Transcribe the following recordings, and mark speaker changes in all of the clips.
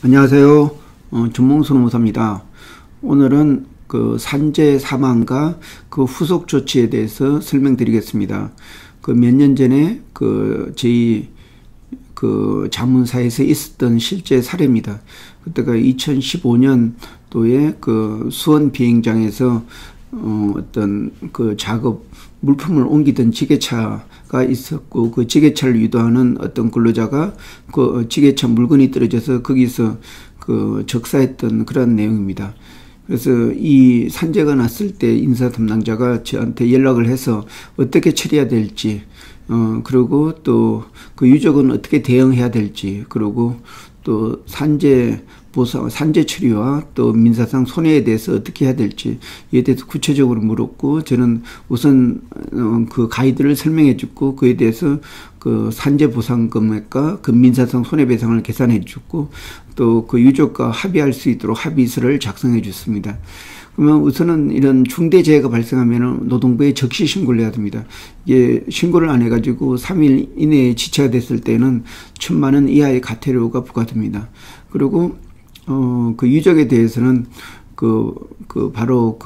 Speaker 1: 안녕하세요. 전몽순노무사입니다. 오늘은 그 산재 사망과 그 후속 조치에 대해서 설명드리겠습니다. 그 몇 년 전에 저희 자문사에서 있었던 실제 사례입니다. 그때가 2015년도에 수원 비행장에서 어떤 작업 물품을 옮기던 지게차가 있었고, 그 지게차를 유도하는 어떤 근로자가 그 지게차 물건이 떨어져서 거기서 적사했던 그런 내용입니다. 그래서 이 산재가 났을 때 인사 담당자가 저한테 연락을 해서 어떻게 처리해야 될지, 그리고 또 그 유족은 어떻게 대응해야 될지, 그리고 또 산재 보상, 산재 처리와 또 민사상 손해에 대해서 어떻게 해야 될지 이에 대해서 구체적으로 물었고, 저는 우선 그 가이드를 설명해 줬고, 그에 대해서 그 산재 보상 금액과 그 민사상 손해배상을 계산해 줬고, 또 그 유족과 합의할 수 있도록 합의서를 작성해 줬습니다. 그러면 우선은 이런 중대재해가 발생하면 노동부에 적시 신고를 해야 됩니다. 이게 신고를 안 해가지고 3일 이내에 지체가 됐을 때는 1,000만 원 이하의 과태료가 부과됩니다. 그리고 그 유족에 대해서는 바로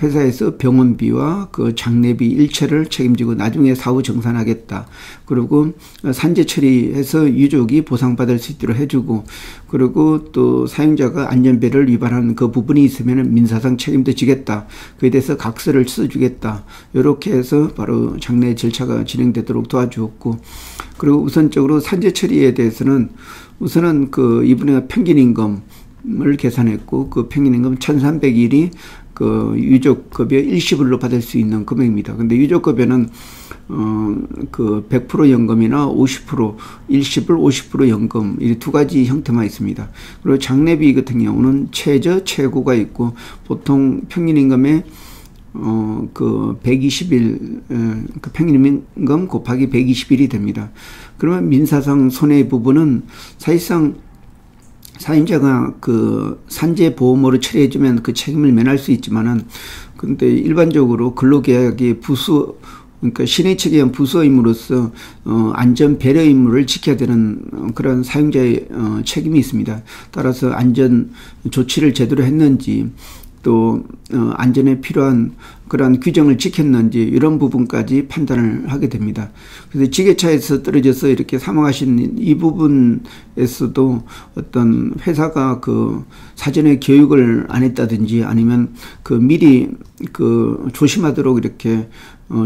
Speaker 1: 회사에서 병원비와 그 장례비 일체를 책임지고 나중에 사후 정산하겠다. 그리고 산재 처리해서 유족이 보상받을 수 있도록 해주고, 그리고 또 사용자가 안전벨을 위반하는 그 부분이 있으면 민사상 책임도 지겠다. 그에 대해서 각서를 써주겠다. 이렇게 해서 바로 장례 절차가 진행되도록 도와주었고, 그리고 우선적으로 산재 처리에 대해서는 우선은 이분의 평균임금을 계산했고, 그 평균임금 1,300일이 유족급여 일시불로 받을 수 있는 금액입니다. 근데 유족급여는 100% 연금이나 50% 일시불, 50% 연금, 이 두 가지 형태만 있습니다. 그리고 장례비 같은 경우는 최저, 최고가 있고, 보통 평균임금의 120일, 평균임금 곱하기 120일이 됩니다. 그러면 민사상 손해 부분은 사실상 사인자가 산재 보험으로 처리해주면 그 책임을 면할 수 있지만은, 근데 일반적으로 근로계약이 그러니까 신의측에 의한 부수임으로써 안전 배려 임무를 지켜야 되는 그런 사용자의 책임이 있습니다. 따라서 안전 조치를 제대로 했는지, 또 안전에 필요한 그러한 규정을 지켰는지, 이런 부분까지 판단을 하게 됩니다. 그래서 지게차에서 떨어져서 이렇게 사망하신 이 부분에서도 어떤 회사가 사전에 교육을 안 했다든지, 아니면 미리 조심하도록 이렇게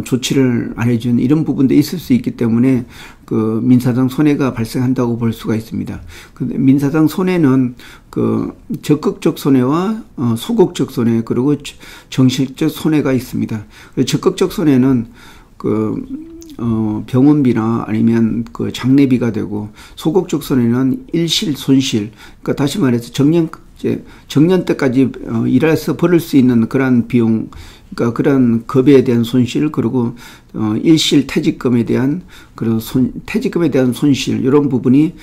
Speaker 1: 조치를 안 해준 이런 부분도 있을 수 있기 때문에 민사상 손해가 발생한다고 볼 수가 있습니다. 근데 민사상 손해는 적극적 손해와 소극적 손해, 그리고 정신적 손해가 있습니다. 적극적 손해는 병원비나 아니면 장례비가 되고, 소극적 손해는 일실 손실, 그러니까 다시 말해서 정년 때까지 일해서 벌을 수 있는 그러한 비용, 그러니까 그런 급여에 대한 손실, 그리고 일실 퇴직금에 대한 퇴직금에 대한 손실, 이런 부분이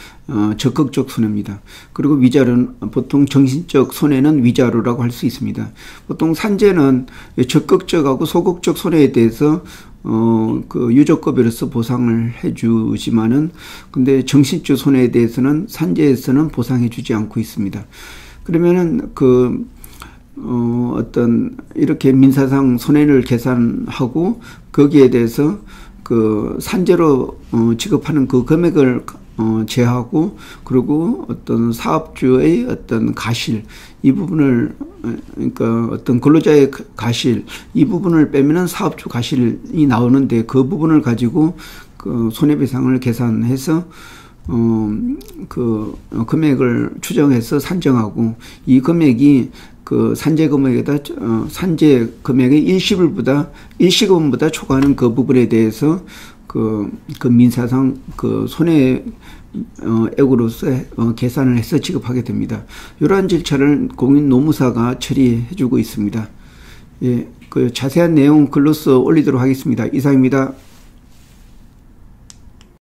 Speaker 1: 적극적 손해입니다. 그리고 위자료는 보통 정신적 손해는 위자료라고 할 수 있습니다. 보통 산재는 적극적하고 소극적 손해에 대해서 유족급여로서 보상을 해주지만은, 근데 정신적 손해에 대해서는 산재에서는 보상해주지 않고 있습니다. 그러면은 이렇게 민사상 손해를 계산하고, 거기에 대해서 산재로 지급하는 그 금액을 제하고, 그리고 어떤 사업주의 어떤 가실, 이 부분을, 그러니까 어떤 근로자의 가실, 이 부분을 빼면은 사업주 가실이 나오는데, 그 부분을 가지고 손해배상을 계산해서 금액을 추정해서 산정하고, 이 금액이 산재 금액에다 산재 금액의 일시금보다 초과하는 그 부분에 대해서 민사상 손해액으로서 계산을 해서 지급하게 됩니다. 이러한 절차를 공인노무사가 처리해주고 있습니다. 예, 자세한 내용 글로써 올리도록 하겠습니다. 이상입니다.